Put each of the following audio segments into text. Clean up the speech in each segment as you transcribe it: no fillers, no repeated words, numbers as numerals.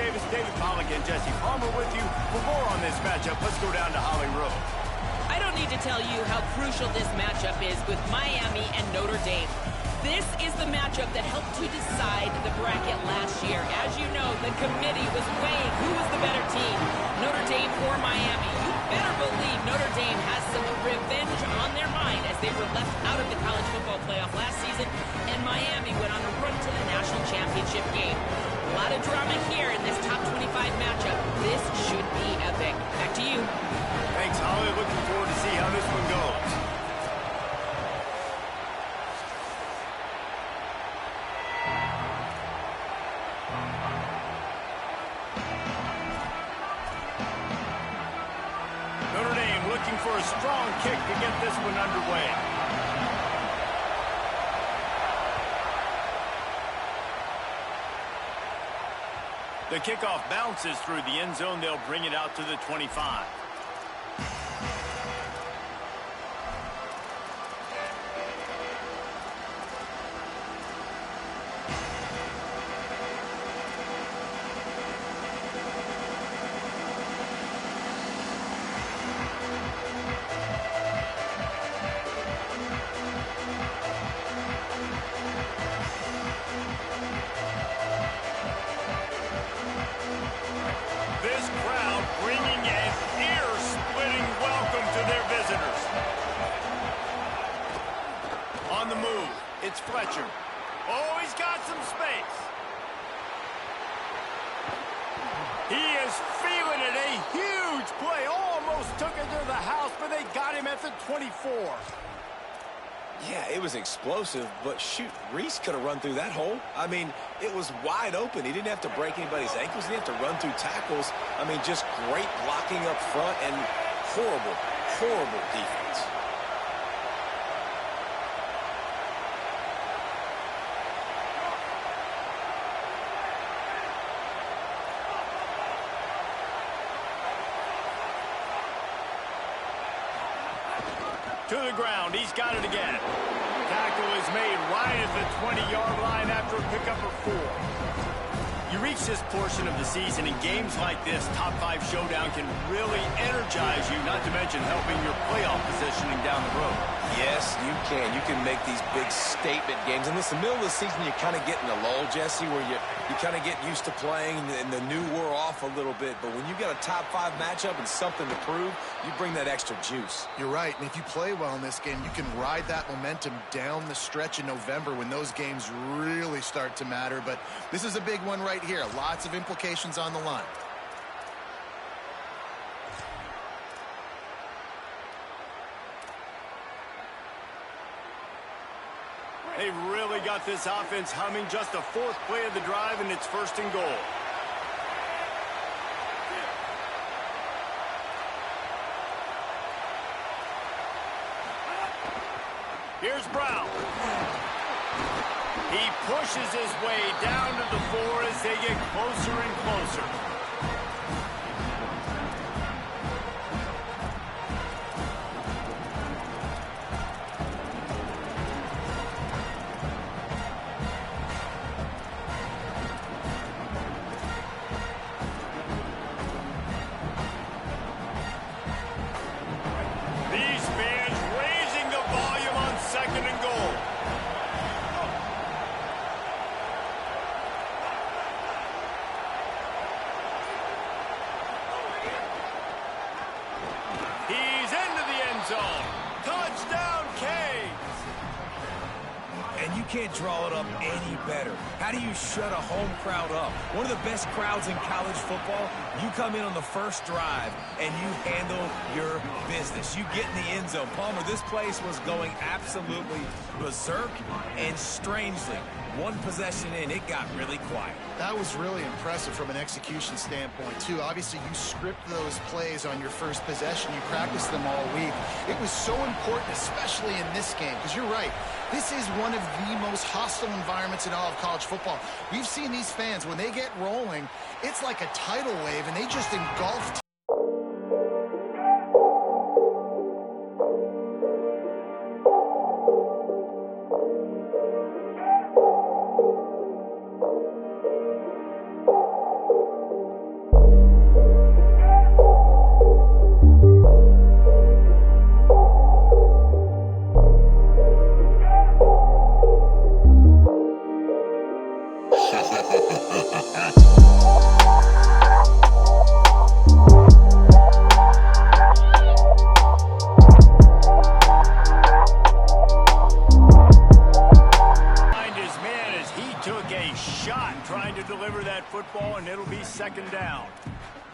Davis, David Pollack, and Jesse Palmer with you. For more on this matchup, let's go down to Holly Rowe. I don't need to tell you how crucial this matchup is with Miami and Notre Dame. This is the matchup that helped to decide the bracket last year. As you know, the committee was weighing who was the better team, Notre Dame or Miami. You better believe Notre Dame has some revenge on their mind as they were left out of the college football playoff last season, and Miami went on a run to the national championship game. A lot of drama here in this top 25 matchup. This should be epic. Back to you. Thanks, Holly. Looking forward to see how this one goes. Notre Dame looking for a strong kick to get this one underway. The kickoff bounces through the end zone. They'll bring it out to the 25. This crowd bringing an ear-splitting welcome to their visitors. On the move, it's Fletcher. Oh, he's got some space. He is feeling it. A huge play. Almost took it to the house, but they got him at the 24. Yeah, it was explosive, but shoot, Reese could have run through that hole. I mean, it was wide open. He didn't have to break anybody's ankles. He didn't have to run through tackles. I mean, just great blocking up front and horrible, horrible defense. To the ground, he's got it again. Tackle is made right at the 20-yard line after a pickup of 4. You reach this portion of the season, and games like this, top 5 showdown, can really energize you, not to mention helping your playoff positioning down the road. Yes, you can. You can make these big statement games. And listen, middle of the season, you kind of get in a lull, Jesse, where you kind of get used to playing and the new wore off a little bit. But when you got a top 5 matchup and something to prove, you bring that extra juice. You're right. And if you play well in this game, you can ride that momentum down the stretch in November when those games really start to matter. But this is a big one right here. Lots of implications on the line. They've really got this offense humming. Just a 4th play of the drive, and it's 1st and goal. Here's Brown. He pushes his way down to the 4 as they get closer and closer. These fans raising the volume on 2nd and goal. He's into the end zone. Touchdown, Canes. And you can't draw it up any better. How do you shut a home crowd up? One of the best crowds in college football, you come in on the first drive and you handle your business. You get in the end zone. Palmer, this place was going absolutely berserk, and strangely, one possession in, it got really quiet. That was really impressive from an execution standpoint, too. Obviously, you script those plays on your first possession. You practice them all week. It was so important, especially in this game, because you're right. This is one of the most hostile environments in all of college football. We've seen these fans, when they get rolling, it's like a tidal wave, and they just engulf football, and it'll be second down.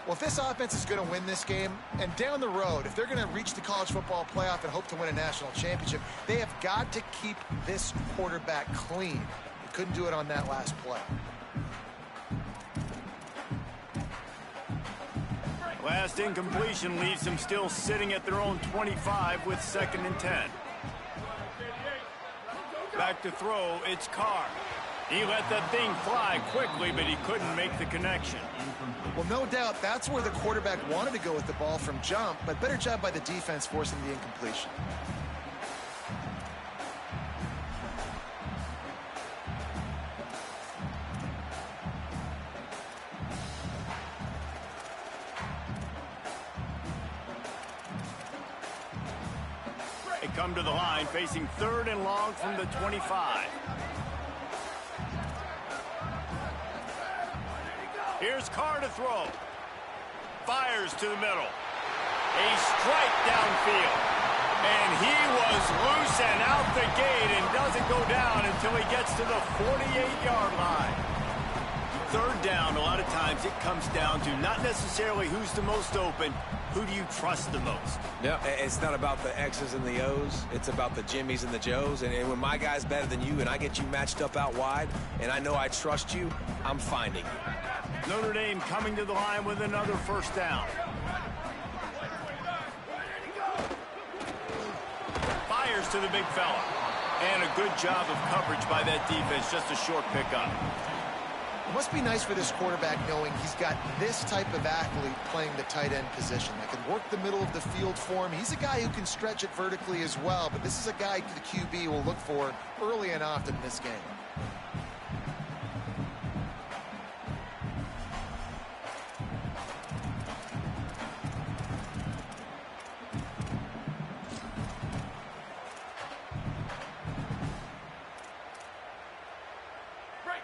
Well, if this offense is going to win this game, and down the road, if they're going to reach the college football playoff and hope to win a national championship, they have got to keep this quarterback clean. They couldn't do it on that last play. Last incompletion leaves them still sitting at their own 25 with 2nd and 10. Back to throw, it's Carr. He let that thing fly quickly, but he couldn't make the connection. Well, no doubt that's where the quarterback wanted to go with the ball from jump, but better job by the defense forcing the incompletion. They come to the line facing 3rd and long from the 25. Here's Carr to throw. Fires to the middle. A strike downfield. And he was loose and out the gate and doesn't go down until he gets to the 48-yard line. 3rd down, a lot of times it comes down to not necessarily who's the most open, who do you trust the most? Yeah, it's not about the X's and the O's. It's about the Jimmys and the Joes. And when my guy's better than you and I get you matched up out wide and I know I trust you, I'm finding you. Notre Dame coming to the line with another 1st down. Fires to the big fella. And a good job of coverage by that defense, just a short pickup. It must be nice for this quarterback knowing he's got this type of athlete playing the tight end position that can work the middle of the field for him. He's a guy who can stretch it vertically as well, but this is a guy the QB will look for early and often in this game.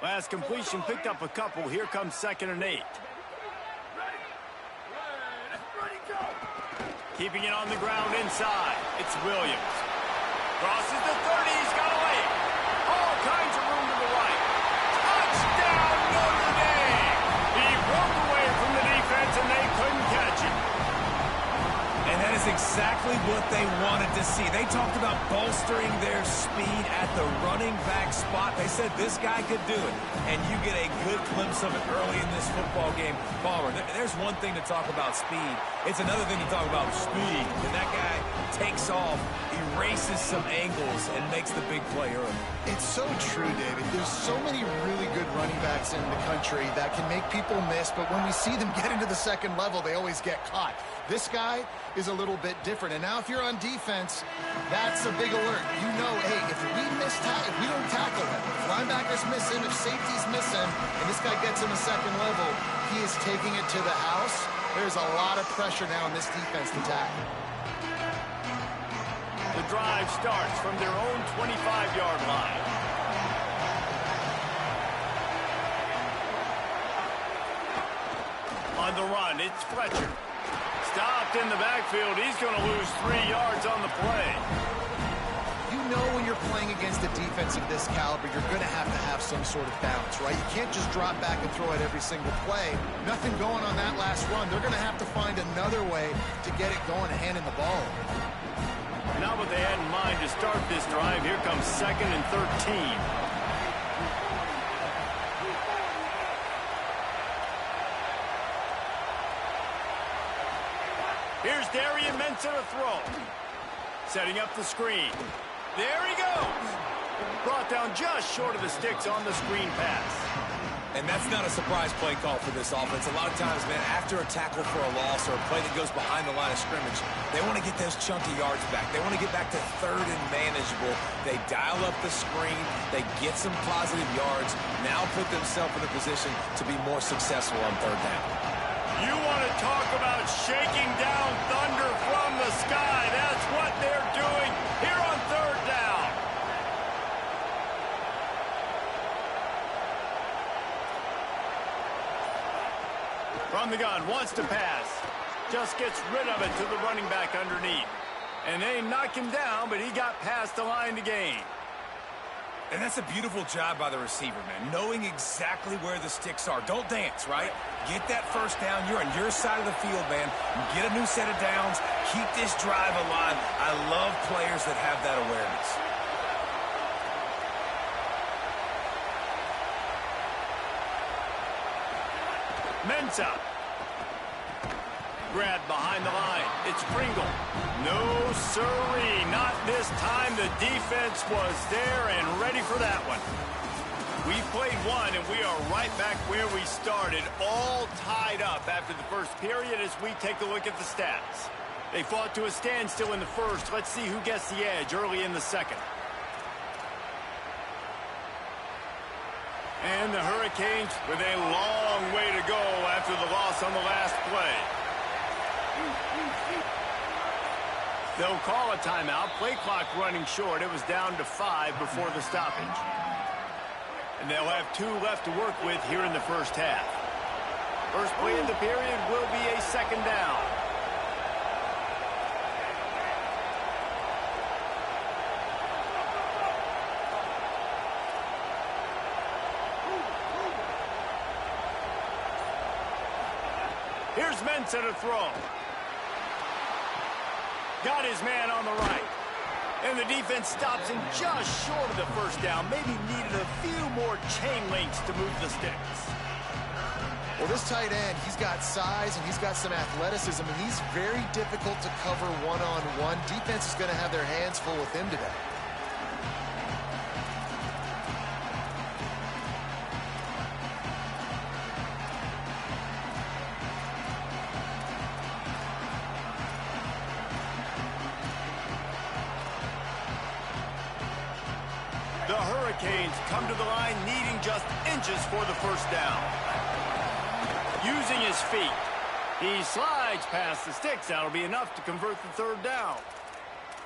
Last completion picked up a couple. Here comes 2nd and 8. Keeping it on the ground inside. It's Williams. Crosses the 30. He's got a lane. All kinds of room to the right. Touchdown, Notre Dame. He broke away from the defense, and they couldn't catch him. And that is exactly what they wanted to see. They talked about bolstering their speed at the running back spot. They said this guy could do it. And you get a good glimpse of it early in this football game. Palmer, there's one thing to talk about speed. It's another thing to talk about speed. And that guy takes off, erases some angles, and makes the big play early. It's so true, David. There's so many really good running backs in the country that can make people miss, but when we see them get into the 2nd level, they always get caught. This guy is a little bit different. And now if you're on defense, that's a big alert. You know, hey, if we don't tackle him, if linebackers miss him, if safeties miss him, and this guy gets in the 2nd level, he is taking it to the house. There's a lot of pressure now on this defense to tackle. The drive starts from their own 25-yard line. On the run, it's Fletcher. Stopped in the backfield. He's going to lose 3 yards on the play. You know when you're playing against a defense of this caliber, you're going to have some sort of balance, right? You can't just drop back and throw it every single play. Nothing going on that last run. They're going to have to find another way to get it going and handing the ball. Not what they had in mind to start this drive. Here comes 2nd and 13. Here's Darian Mensah to throw. Setting up the screen. There he goes. Brought down just short of the sticks on the screen pass. And that's not a surprise play call for this offense. A lot of times, man, after a tackle for a loss or a play that goes behind the line of scrimmage, they want to get those chunky yards back. They want to get back to 3rd and manageable. They dial up the screen. They get some positive yards. Now put themselves in a position to be more successful on 3rd down. You want to talk about shaking down thunder from the sky. That's what they're doing here on 3rd down. From the gun, wants to pass. Just gets rid of it to the running back underneath. And they knock him down, but he got past the line to gain. And that's a beautiful job by the receiver, man, knowing exactly where the sticks are. Don't dance, right? Get that first down. You're on your side of the field, man. Get a new set of downs. Keep this drive alive. I love players that have that awareness. Mensa. Grabbed behind the line. It's Pringle. No siree. Not this time. The defense was there and ready for that one. We played one, and we are right back where we started, all tied up after the first period as we take a look at the stats. They fought to a standstill in the first. Let's see who gets the edge early in the second. And the Hurricanes with a long way to go after the loss on the last play. They'll call a timeout. Play clock running short. It was down to 5 before the stoppage. And they'll have 2 left to work with here in the first half. First play of the period will be a second down. Here's Mensa to throw. Got his man on the right. And the defense stops him just short of the first down. Maybe needed a few more chain links to move the sticks. Well, this tight end, he's got size and he's got some athleticism, and he's very difficult to cover one-on-one. Defense is going to have their hands full with him today. The Hurricanes come to the line needing just inches for the first down. Using his feet, he slides past the sticks. That'll be enough to convert the third down.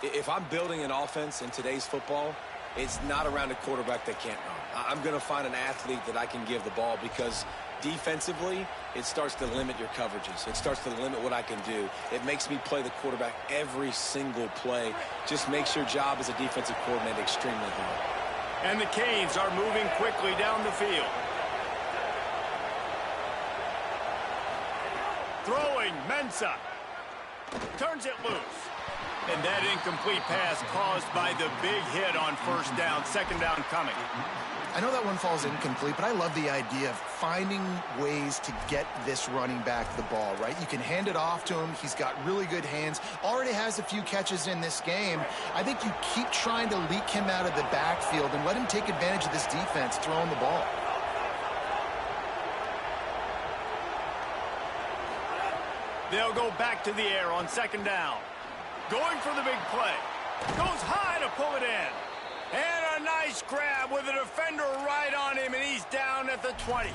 If I'm building an offense in today's football, it's not around a quarterback that can't run. I'm going to find an athlete that I can give the ball, because defensively, it starts to limit your coverages. It starts to limit what I can do. It makes me play the quarterback every single play. Just makes your job as a defensive coordinator extremely hard. And the Canes are moving quickly down the field. Throwing, Mensa. Turns it loose. And that incomplete pass caused by the big hit on first down. Second down coming. I know that one falls incomplete, but I love the idea of finding ways to get this running back the ball, right? You can hand it off to him. He's got really good hands. Already has a few catches in this game. I think you keep trying to leak him out of the backfield and let him take advantage of this defense throwing the ball. They'll go back to the air on second down. Going for the big play. Goes high to pull it in. And a nice grab with a defender right on him, and he's down at the 20.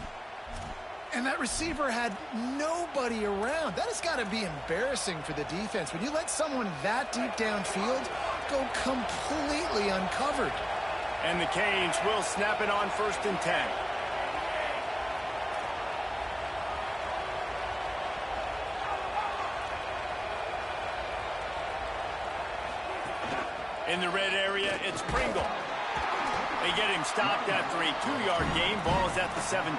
And that receiver had nobody around. That has got to be embarrassing for the defense. When you let someone that deep downfield go completely uncovered. And the Canes will snap it on 1st and 10. In the red area, it's Pringle. They get him stopped after a 2-yard gain. Ball is at the 17.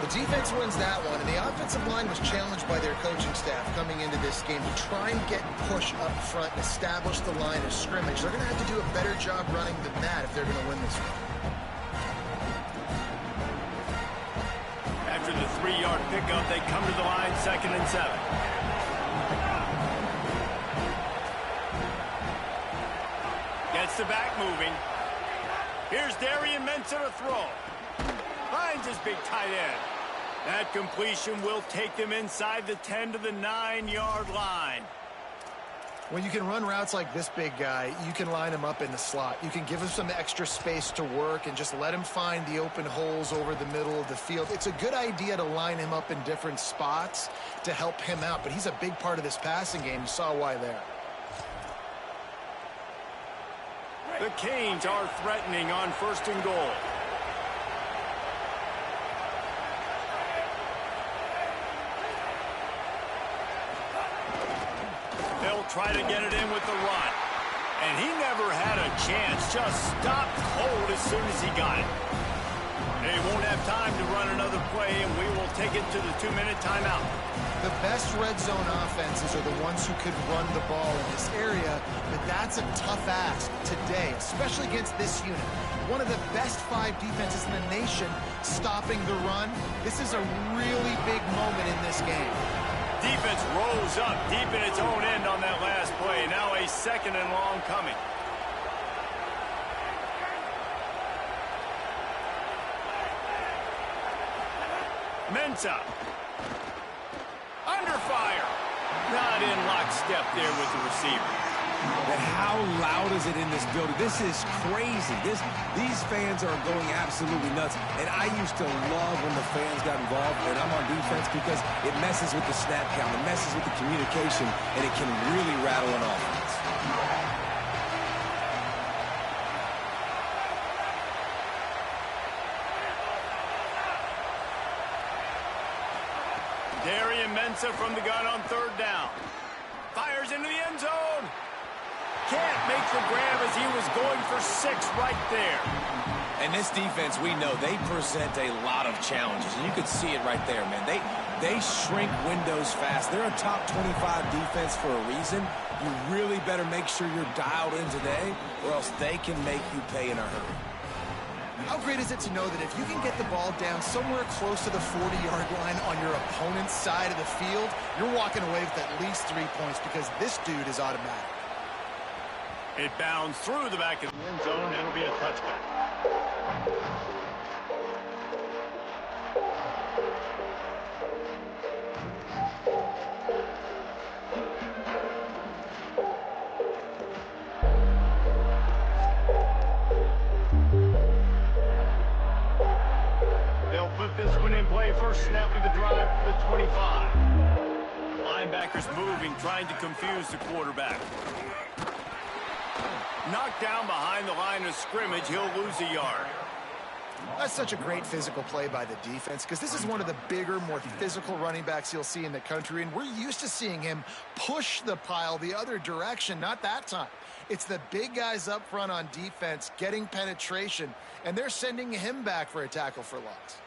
The defense wins that one, and the offensive line was challenged by their coaching staff coming into this game to try and get push up front and establish the line of scrimmage. They're going to have to do a better job running than that if they're going to win this one. After the 3-yard pickup, they come to the line 2nd and 7. Gets the back moving. Here's Darian Mensa to throw. Finds his big tight end. That completion will take them inside the 10 to the 9-yard line. When you can run routes like this big guy, you can line him up in the slot. You can give him some extra space to work and just let him find the open holes over the middle of the field. It's a good idea to line him up in different spots to help him out, but he's a big part of this passing game. You saw why there. The Canes are threatening on 1st and goal. They'll try to get it in with the run. And he never had a chance, just stopped cold as soon as he got it. They won't have time to run another play, and we will take it to the 2-minute timeout. The best red zone offenses are the ones who could run the ball in this area, but that's a tough ask today, especially against this unit. One of the best 5 defenses in the nation stopping the run. This is a really big moment in this game. Defense rose up deep in its own end on that last play. Now a 2nd and long coming. Mensa. Under fire. Not in lockstep there with the receiver. But how loud is it in this building? This is crazy. These fans are going absolutely nuts. And I used to love when the fans got involved, and I'm on defense, because it messes with the snap count, it messes with the communication, and it can really rattle an offense. Mensa from the gun on 3rd down. Fires into the end zone. Can't make the grab as he was going for 6 right there. And this defense, we know, they present a lot of challenges. And you can see it right there, man. They shrink windows fast. They're a top 25 defense for a reason. You really better make sure you're dialed in today, or else they can make you pay in a hurry. How great is it to know that if you can get the ball down somewhere close to the 40-yard line on your opponent's side of the field, you're walking away with at least 3 points, because this dude is automatic. It bounds through the back of the end zone, and it'll be a touchback. Put this one in play. First snap of the drive for the 25. Linebackers moving, trying to confuse the quarterback. Knocked down behind the line of scrimmage. He'll lose a yard. That's such a great physical play by the defense, because this is one of the bigger, more physical running backs you'll see in the country, and we're used to seeing him push the pile the other direction. Not that time. It's the big guys up front on defense getting penetration, and they're sending him back for a tackle for loss.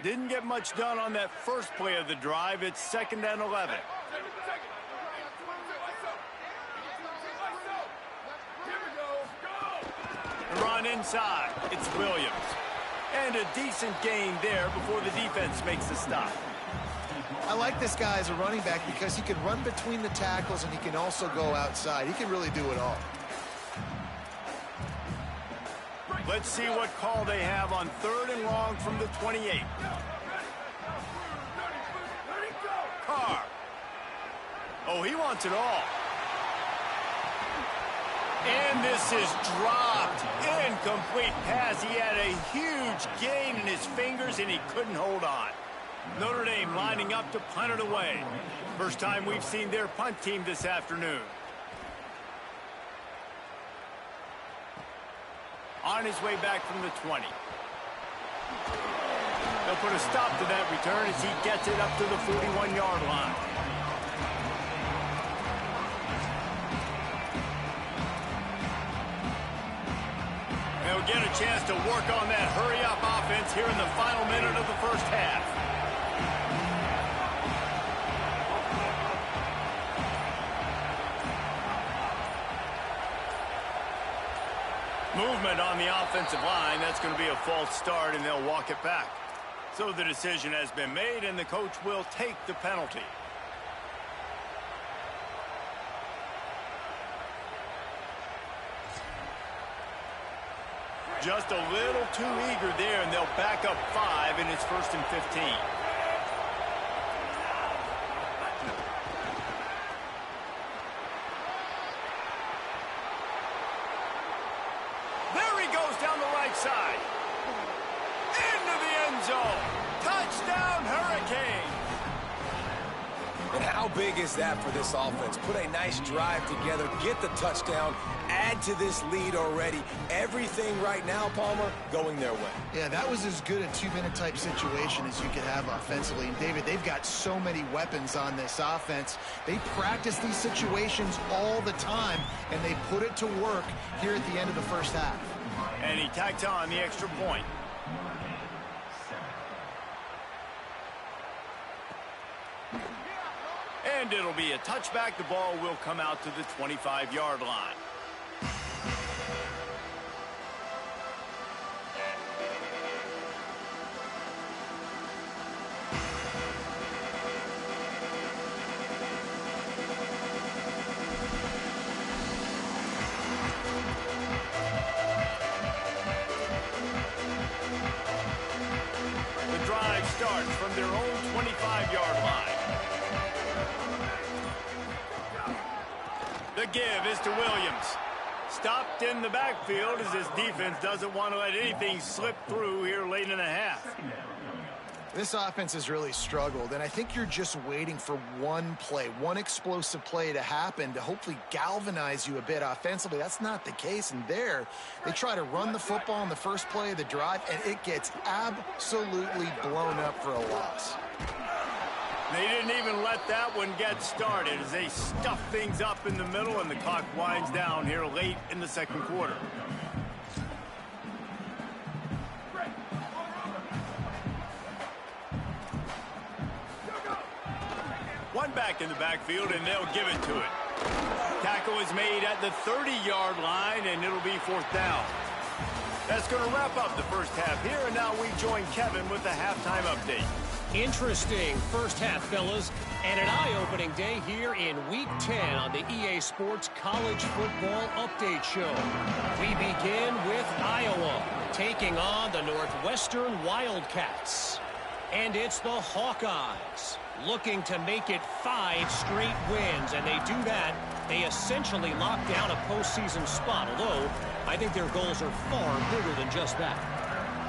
Didn't get much done on that first play of the drive. It's 2nd and 11. The run inside. It's Williams. And a decent gain there before the defense makes the stop. I like this guy as a running back because he can run between the tackles and he can also go outside. He can really do it all. Let's see what call they have on 3rd and long from the 28. Carr. Oh, he wants it all. And this is dropped. Incomplete pass. He had a huge gain in his fingers, and he couldn't hold on. Notre Dame lining up to punt it away. First time we've seen their punt team this afternoon. On his way back from the 20. They'll put a stop to that return as he gets it up to the 41-yard line. They'll get a chance to work on that hurry-up offense here in the final minute of the first half. Movement on the offensive line. That's going to be a false start, and they'll walk it back. So the decision has been made, and the coach will take the penalty. Just a little too eager there, and they'll back up 5, and it's 1st and 15. There he goes down the right side. Into the end zone. Touchdown, Hurricane. And how big is that for this offense? Put a nice drive together, get the touchdown, add to this lead already. Everything right now, Palmer, going their way. Yeah, that was as good a two-minute type situation as you could have offensively. And, David, they've got so many weapons on this offense. They practice these situations all the time, and they put it to work here at the end of the first half. And he tacked on the extra point. And it'll be a touchback. The ball will come out to the 25-yard line. The drive starts from their own 25-yard line. The give is to Williams. Stopped in the backfield as this defense doesn't want to let anything slip through here late in the half. This offense has really struggled, and I think you're just waiting for one play, one explosive play to happen to hopefully galvanize you a bit offensively. That's not the case, and there they try to run the football in the first play of the drive, and it gets absolutely blown up for a loss. They didn't even let that one get started as they stuff things up in the middle, and the clock winds down here late in the second quarter. One back in the backfield, and they'll give it to it. Tackle is made at the 30-yard line, and it'll be fourth down. That's going to wrap up the first half here, and now we join Kevin with the halftime update. Interesting first half, fellas, and an eye-opening day here in Week 10 on the EA Sports College Football Update Show. We begin with Iowa taking on the Northwestern Wildcats. And it's the Hawkeyes looking to make it 5 straight wins, and they do that. They essentially lock down a postseason spot, although I think their goals are far bigger than just that.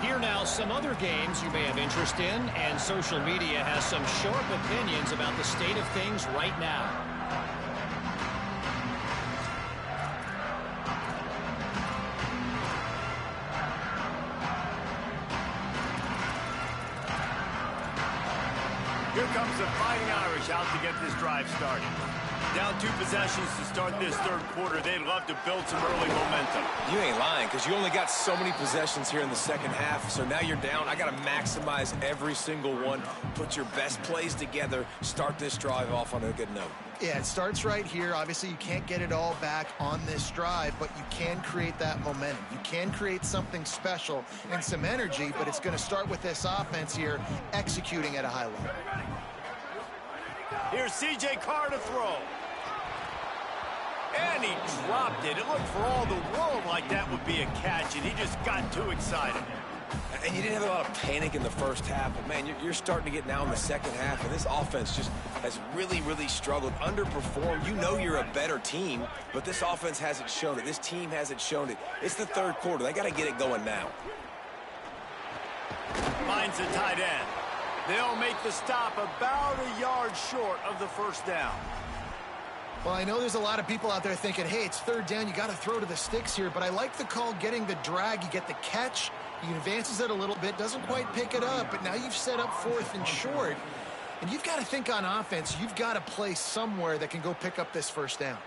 Here now, some other games you may have interest in, and social media has some sharp opinions about the state of things right now. Here comes the Fighting Irish out to get this drive started. Down 2 possessions to start this third quarter. They'd love to build some early momentum. You ain't lying, because you only got so many possessions here in the second half, so now you're down. I got to maximize every single one. Put your best plays together. Start this drive off on a good note. Yeah, it starts right here. Obviously, you can't get it all back on this drive, but you can create that momentum. You can create something special and some energy, but it's going to start with this offense here executing at a high level. Here's C.J. Carr to throw. And he dropped it. It looked for all the world like that would be a catch, and he just got too excited. And you didn't have a lot of panic in the first half, but, man, you're starting to get now in the second half, and this offense just has really, really struggled, underperformed. You know you're a better team, but this offense hasn't shown it. This team hasn't shown it. It's the third quarter. They got to get it going now. Finds the tight end. They'll make the stop about a yard short of the first down. Well, I know there's a lot of people out there thinking, hey, it's third down, you got to throw to the sticks here, but I like the call getting the drag. You get the catch, he advances it a little bit, doesn't quite pick it up, but now you've set up fourth and short, and you've got to think on offense, you've got to play somewhere that can go pick up this first down.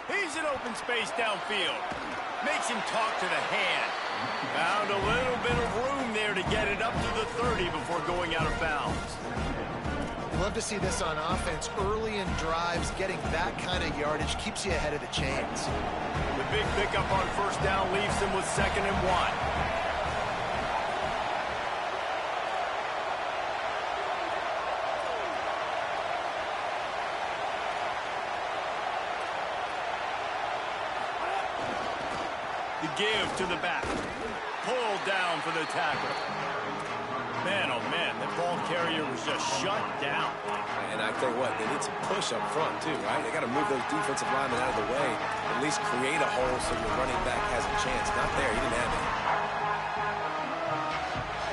He's in open space downfield. Makes him talk to the hand. Found a little bit of room there to get it up to the 30 before going out of bounds. Love to see this on offense. Early in drives, getting that kind of yardage keeps you ahead of the chains. The big pickup on first down leaves him with 2nd and 1. The give to the back. Pulled down for the tackle. Man, oh man, that ball carrier was just shut down. And I tell you what, they need some push up front too, right? They got to move those defensive linemen out of the way. At least create a hole so your running back has a chance. Not there. He didn't have it.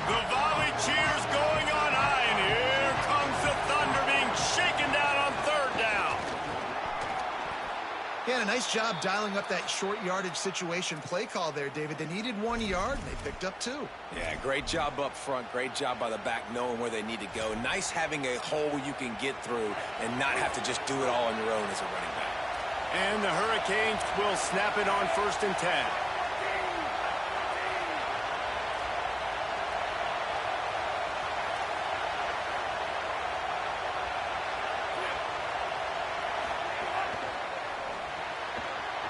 The volley cheers going on high, and here comes the Thunder being shaken down on third down. Yeah, a nice job dialing up that short yardage situation play call there, David. They needed 1 yard, and they picked up 2. Yeah, great job up front. Great job by the back knowing where they need to go. Nice having a hole you can get through and not have to just do it all on your own as a running back. And the Hurricanes will snap it on 1st and 10.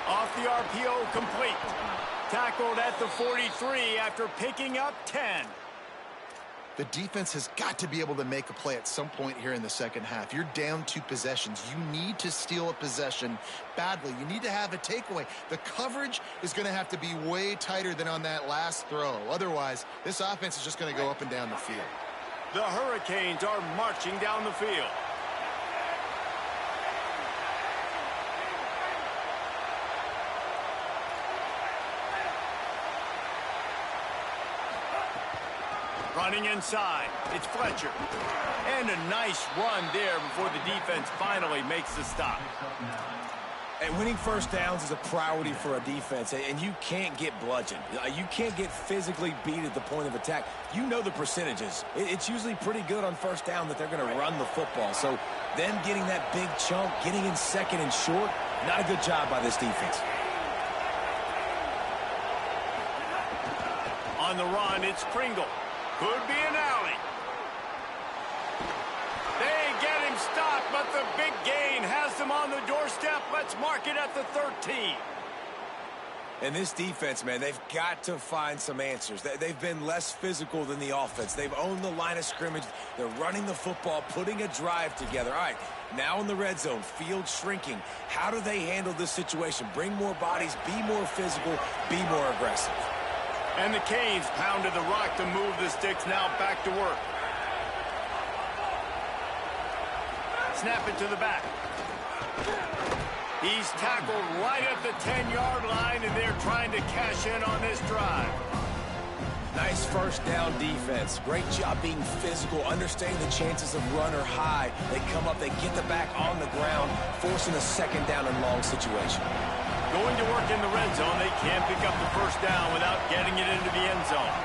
Off the RPO, complete. Tackled at the 43 after picking up 10. The defense has got to be able to make a play at some point here in the second half. You're down 2 possessions. You need to steal a possession badly. You need to have a takeaway. The coverage is going to have to be way tighter than on that last throw. Otherwise, this offense is just going to go up and down the field. The Hurricanes are marching down the field. Running inside, it's Fletcher. And a nice run there before the defense finally makes the stop. And winning first downs is a priority for a defense, and you can't get bludgeoned. You can't get physically beat at the point of attack. You know the percentages. It's usually pretty good on first down that they're going to run the football. So then getting that big chunk, getting in second and short, not a good job by this defense. On the run, it's Pringle. Could be an alley. They get him stopped, but the big gain has them on the doorstep. Let's mark it at the 13. And this defense, man, they've got to find some answers. They've been less physical than the offense. They've owned the line of scrimmage. They're running the football, putting a drive together. All right, now in the red zone, field shrinking. How do they handle this situation? Bring more bodies, be more physical, be more aggressive. And the Canes pounded the rock to move the sticks, now back to work. Snap it to the back. He's tackled right at the 10-yard line, and they're trying to cash in on this drive. Nice first down defense. Great job being physical, understanding the chances of run are high. They come up, they get the back on the ground, forcing a second down and long situation. Going to work in the red zone, they can't pick up the first down without getting it into the end zone.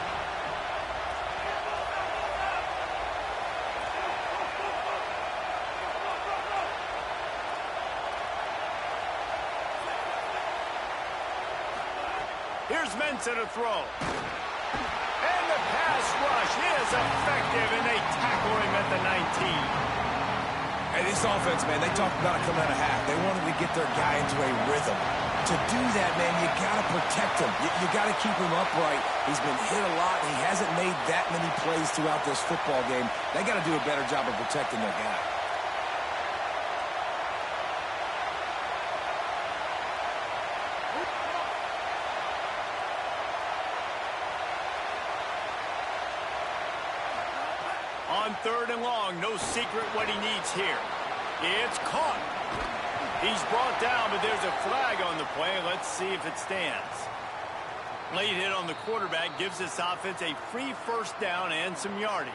Here's Mensah to throw. And the pass rush is effective, and they tackle him at the 19. Hey, this offense, man, they talked about it coming out of half. They wanted to get their guy into a rhythm. To do that, man, you got to protect him. You got to keep him upright. He's been hit a lot. He hasn't made that many plays throughout this football game. They got to do a better job of protecting their guy. On 3rd and long, no secret what he needs here. It's caught. He's brought down, but there's a flag on the play. Let's see if it stands. Late hit on the quarterback gives this offense a free first down and some yardage.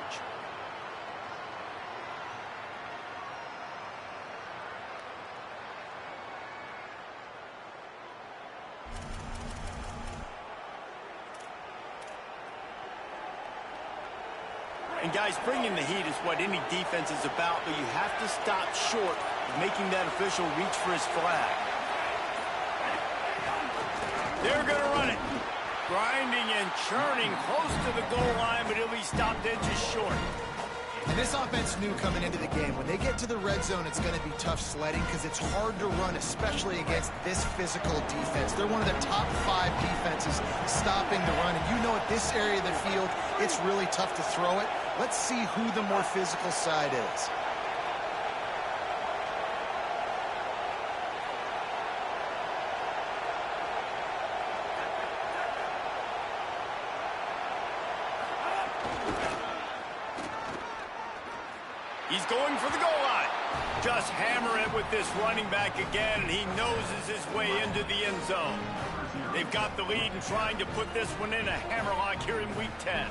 And guys, bringing the heat is what any defense is about, but you have to stop short of making that official reach for his flag. They're going to run it. Grinding and churning close to the goal line, but he'll be stopped inches short. And this offense knew coming into the game, when they get to the red zone, it's going to be tough sledding because it's hard to run, especially against this physical defense. They're one of the top 5 defenses stopping the run. And you know at this area of the field, it's really tough to throw it. Let's see who the more physical side is. He's going for the goal line. Just hammer it with this running back again, and he noses his way into the end zone. They've got the lead and trying to put this one in a hammerlock here in Week 10.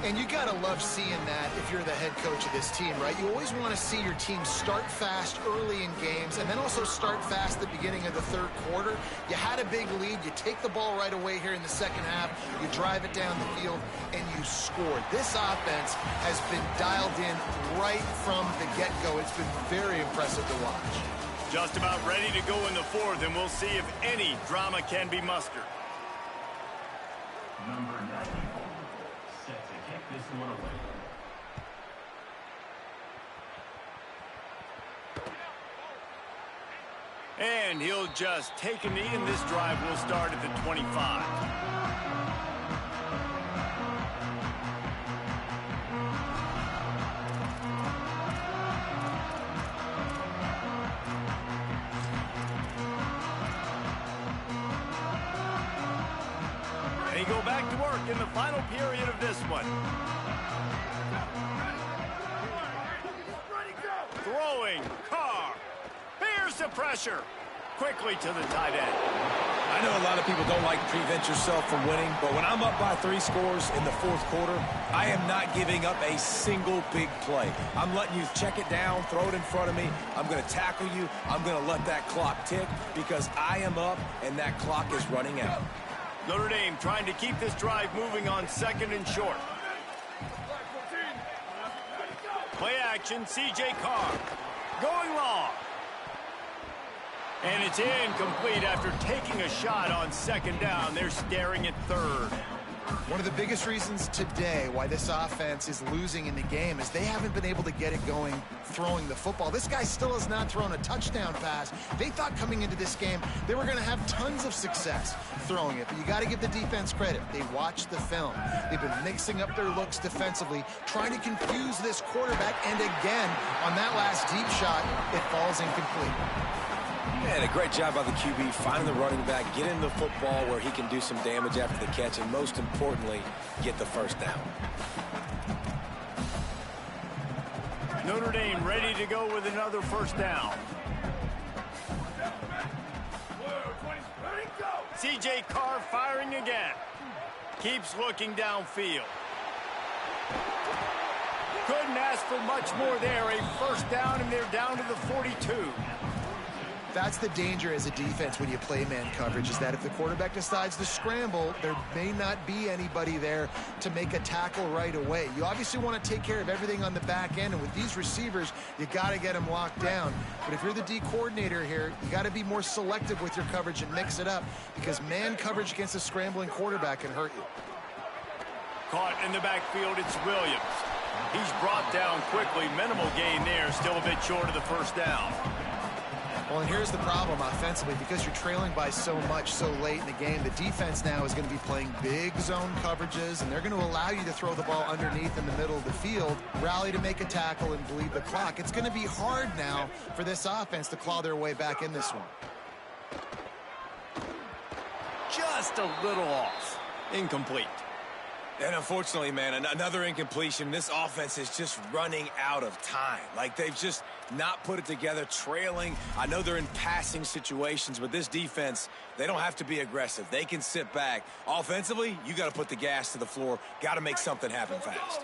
And you got to love seeing that if you're the head coach of this team, right? You always want to see your team start fast early in games and then also start fast at the beginning of the third quarter. You had a big lead. You take the ball right away here in the second half. You drive it down the field, and you score. This offense has been dialed in right from the get-go. It's been very impressive to watch. Just about ready to go in the fourth, and we'll see if any drama can be mustered. Number 94, set to kick this one away. And he'll just take a knee, and this drive will start at the 25. They go back to work in the final period of this one. Throwing, Carr. Here's the pressure. Quickly to the tight end. I know a lot of people don't like to prevent yourself from winning, but when I'm up by 3 scores in the fourth quarter, I am not giving up a single big play. I'm letting you check it down, throw it in front of me. I'm going to tackle you. I'm going to let that clock tick because I am up and that clock is running out. Notre Dame trying to keep this drive moving on 2nd and short. Play action, C.J. Carr. Going long. And it's incomplete after taking a shot on 2nd down. They're staring at 3rd. One of the biggest reasons today why this offense is losing in the game is they haven't been able to get it going throwing the football. This guy still has not thrown a touchdown pass. They thought coming into this game they were going to have tons of success throwing it, but you got to give the defense credit. They watched the film. They've been mixing up their looks defensively, trying to confuse this quarterback, and again, on that last deep shot, it falls incomplete. Man, a great job by the QB, finding the running back, getting the football where he can do some damage after the catch, and most importantly, get the first down. Notre Dame ready to go with another first down. C.J. Carr firing again. Keeps looking downfield. Couldn't ask for much more there. A first down, and they're down to the 42. That's the danger as a defense when you play man coverage, is that if the quarterback decides to scramble, there may not be anybody there to make a tackle right away. You obviously want to take care of everything on the back end, and with these receivers, you got to get them locked down. But if you're the D coordinator here, you got to be more selective with your coverage and mix it up, because man coverage against a scrambling quarterback can hurt you. Caught in the backfield, it's Williams. He's brought down quickly. Minimal gain there, still a bit short of the first down. Well, and here's the problem offensively. Because you're trailing by so much so late in the game, the defense now is going to be playing big zone coverages, and they're going to allow you to throw the ball underneath in the middle of the field, rally to make a tackle, and bleed the clock. It's going to be hard now for this offense to claw their way back in this one. Just a little off. Incomplete. And unfortunately, man, another incompletion. This offense is just running out of time. Like, they've just not put it together, trailing. I know they're in passing situations, but this defense, they don't have to be aggressive. They can sit back. Offensively, you got to put the gas to the floor. Got to make something happen fast.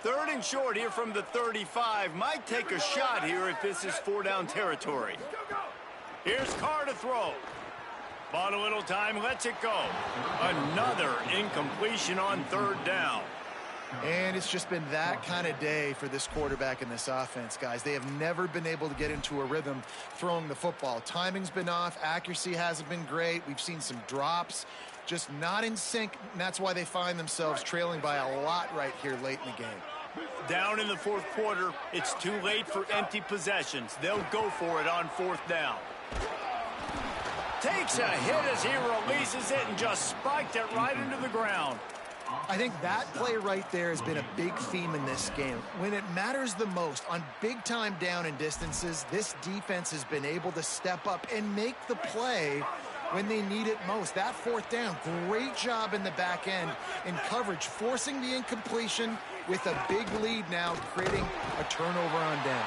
3rd and short here from the 35. Might take a shot here if this is 4-down territory. Here's Carr to throw. Bought a little time, lets it go. Another incompletion on 3rd down. And it's just been that kind of day for this quarterback and this offense, guys. They have never been able to get into a rhythm throwing the football. Timing's been off. Accuracy hasn't been great. We've seen some drops. Just not in sync, and that's why they find themselves trailing by a lot right here late in the game. Down in the 4th quarter, it's too late for empty possessions. They'll go for it on 4th down. Takes a hit as he releases it and just spiked it right into the ground. I think that play right there has been a big theme in this game. When it matters the most, on big-time down and distances, this defense has been able to step up and make the play when they need it most. That fourth down, great job in the back end in coverage, forcing the incompletion with a big lead now, creating a turnover on down.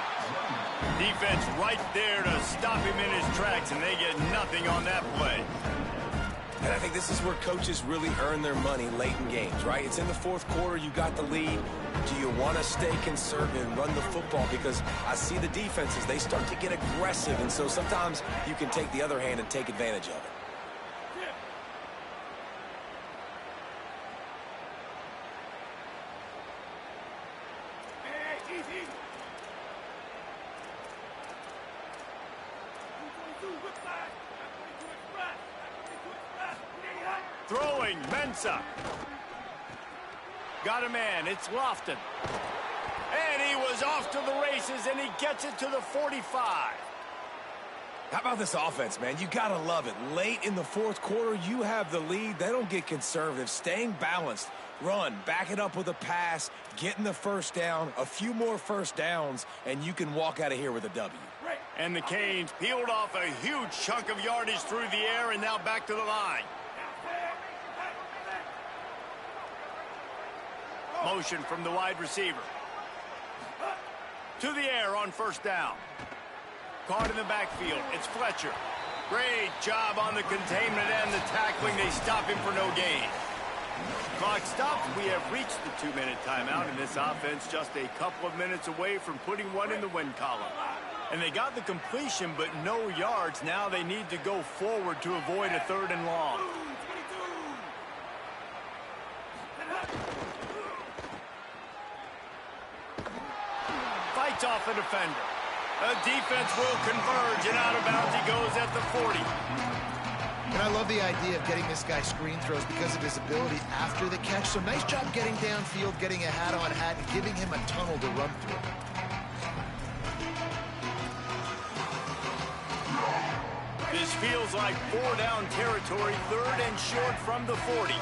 Defense right there to stop him in his tracks, and they get nothing on that play. And I think this is where coaches really earn their money late in games, right? It's in the fourth quarter. You got the lead. Do you want to stay conservative and run the football? Because I see the defenses, they start to get aggressive, and so sometimes you can take the other hand and take advantage of it. Throwing, Mensah. Got a man, it's Lofton. And he was off to the races, and he gets it to the 45. How about this offense, man? You got to love it. Late in the fourth quarter, you have the lead. They don't get conservative. Staying balanced. Run, back it up with a pass, getting the first down, a few more first downs, and you can walk out of here with a W. And the Canes peeled off a huge chunk of yardage through the air, and now back to the line. Motion from the wide receiver. To the air on first down. Caught in the backfield. It's Fletcher. Great job on the containment and the tackling. They stop him for no gain. Clock stops. We have reached the 2-minute timeout, and this offense just a couple of minutes away from putting one in the win column. And they got the completion, but no yards. Now they need to go forward to avoid a 3rd and long. Fights off a defender. The defense will converge, and out of bounds he goes at the 40. And I love the idea of getting this guy screen throws because of his ability after the catch. So nice job getting downfield, getting a hat-on-hat, and giving him a tunnel to run through. This feels like 4-down territory, 3rd and short from the 40.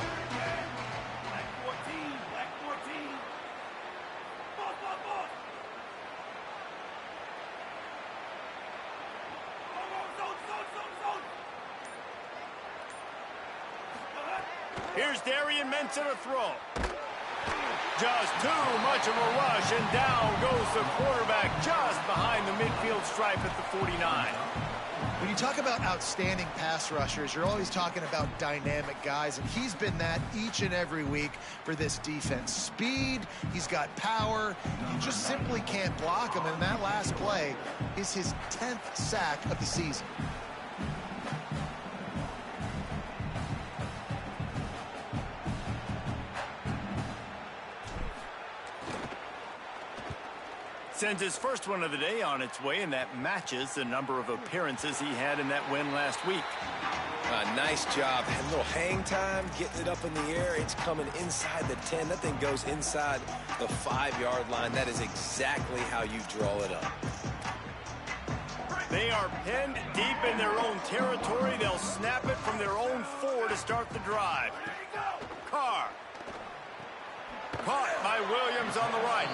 Here's Darian Mensah to throw. Just too much of a rush, and down goes the quarterback just behind the midfield stripe at the 49. When you talk about outstanding pass rushers, you're always talking about dynamic guys, and he's been that each and every week for this defense. Speed, he's got power, you just simply can't block him, and that last play is his 10th sack of the season. Sends his first one of the day on its way, and that matches the number of appearances he had in that win last week. Nice job. Had a little hang time, getting it up in the air. It's coming inside the 10. That thing goes inside the 5-yard line. That is exactly how you draw it up. They are pinned deep in their own territory. They'll snap it from their own 4 to start the drive. Carr. Caught by Williams on the right.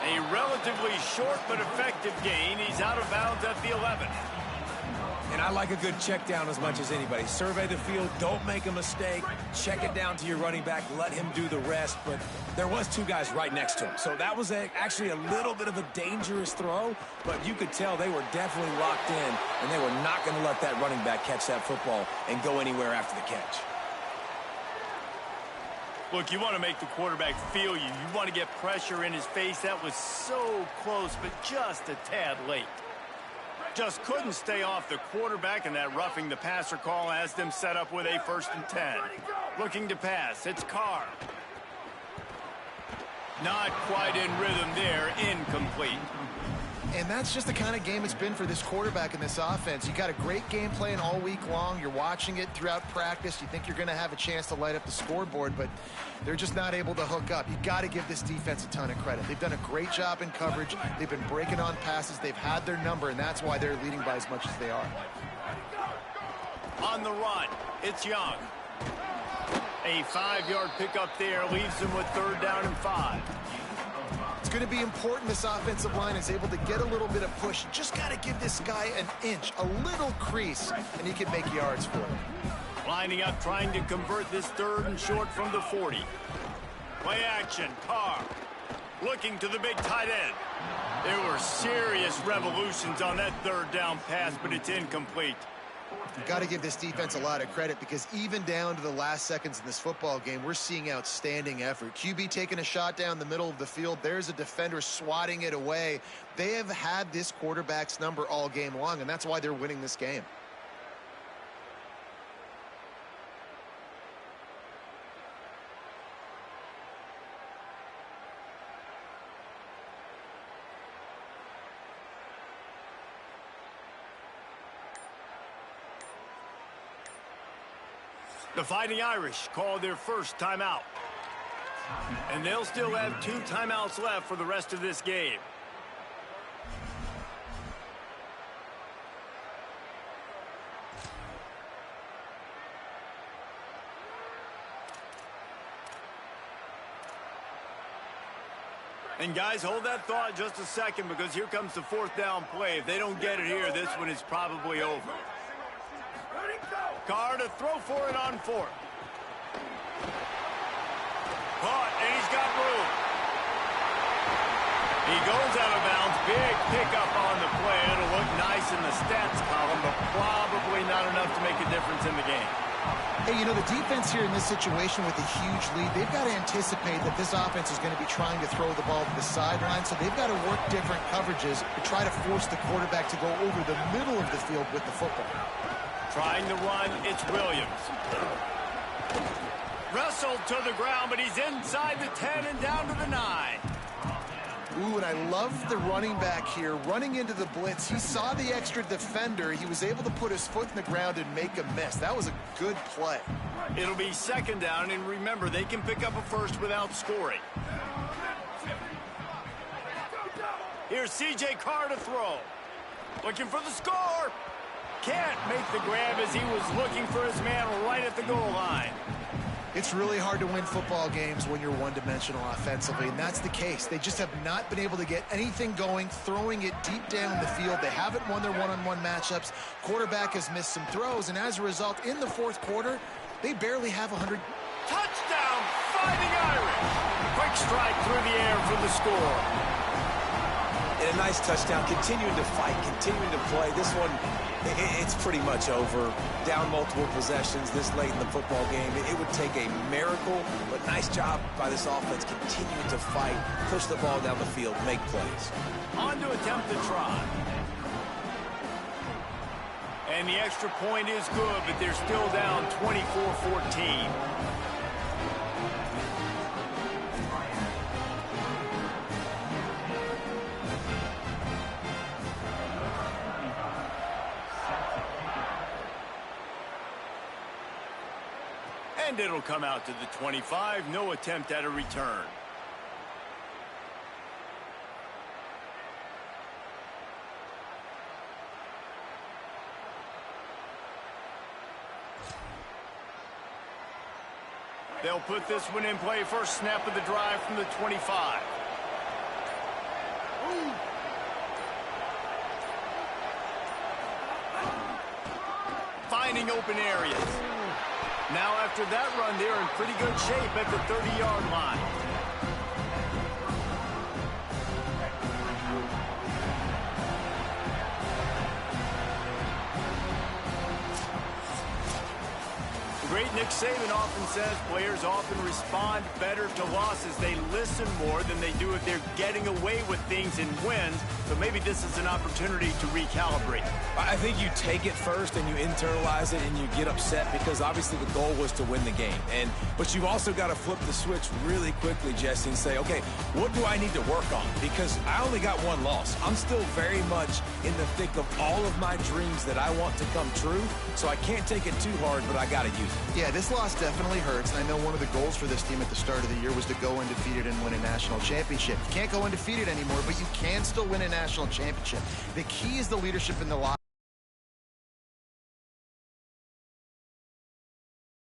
A relatively short but effective gain. He's out of bounds at the 11. And I like a good check down as much as anybody. Survey the field, don't make a mistake. Check it down to your running back, let him do the rest. But there was 2 guys right next to him. So that was actually a little bit of a dangerous throw, but you could tell they were definitely locked in, and they were not going to let that running back catch that football and go anywhere after the catch. Look, you want to make the quarterback feel you. You want to get pressure in his face. That was so close, but just a tad late. Just couldn't stay off the quarterback, and that roughing the passer call has them set up with a 1st and 10. Looking to pass. It's Carr. Not quite in rhythm there. Incomplete. And that's just the kind of game it's been for this quarterback in this offense. You got a great game plan all week long. You're watching it throughout practice. You think you're going to have a chance to light up the scoreboard, but they're just not able to hook up. You got to give this defense a ton of credit. They've done a great job in coverage. They've been breaking on passes. They've had their number, and that's why they're leading by as much as they are. On the run, it's Young. A 5-yard pickup there leaves them with 3rd down and 5. It's going to be important this offensive line is able to get a little bit of push. Just got to give this guy an inch, a little crease, and he can make yards for it. Lining up, trying to convert this 3rd and short from the 40. Play action, Carr. Looking to the big tight end. There were serious revolutions on that 3rd down pass, but it's incomplete. You've got to give this defense a lot of credit because even down to the last seconds in this football game, we're seeing outstanding effort. QB taking a shot down the middle of the field. There's a defender swatting it away. They have had this quarterback's number all game long, and that's why they're winning this game. The Fighting Irish called their first timeout. And they'll still have 2 timeouts left for the rest of this game. And guys, hold that thought just a second because here comes the 4th down play. If they don't get it here, this one is probably over. Carr to throw for it on 4th. Caught, and he's got room. He goes out of bounds. Big pickup on the play. It'll look nice in the stats column, but probably not enough to make a difference in the game. Hey, you know, the defense here in this situation with a huge lead, they've got to anticipate that this offense is going to be trying to throw the ball to the sideline, so they've got to work different coverages to try to force the quarterback to go over the middle of the field with the football. Trying to run, it's Williams. Wrestled to the ground, but he's inside the 10 and down to the 9. Ooh, and I love the running back here. Running into the blitz, he saw the extra defender. He was able to put his foot in the ground and make a miss. That was a good play. It'll be 2nd down, and remember, they can pick up a first without scoring. Here's C.J. Carr to throw. Looking for the score. Can't make the grab as he was looking for his man right at the goal line. It's really hard to win football games when you're one-dimensional offensively, and that's the case. They just have not been able to get anything going, throwing it deep down the field. They haven't won their one-on-one matchups. Quarterback has missed some throws, and as a result, in the 4th quarter, they barely have 100. Touchdown, Fighting Irish. Quick strike through the air for the score. And a nice touchdown, continuing to fight, continuing to play. This one, it's pretty much over. Down multiple possessions this late in the football game. It would take a miracle, but nice job by this offense continuing to fight, push the ball down the field, make plays. On to attempt the try. And the extra point is good, but they're still down 24-14. And it'll come out to the 25. No attempt at a return. They'll put this one in play. First snap of the drive from the 25. Finding open areas. Now after that run, they're in pretty good shape at the 30-yard line. Great Nick Saban often says players often respond better to losses. They listen more than they do if they're getting away with things in wins. So maybe this is an opportunity to recalibrate. I think you take it first and you internalize it and you get upset because obviously the goal was to win the game. But you've also got to flip the switch really quickly, Jesse, and say, okay, what do I need to work on? Because I only got one loss. I'm still very much in the thick of all of my dreams that I want to come true. So I can't take it too hard, but I got to use it. Yeah, this loss definitely hurts, and I know one of the goals for this team at the start of the year was to go undefeated and win a national championship. You can't go undefeated anymore, but you can still win a national championship. The key is the leadership in the locker room.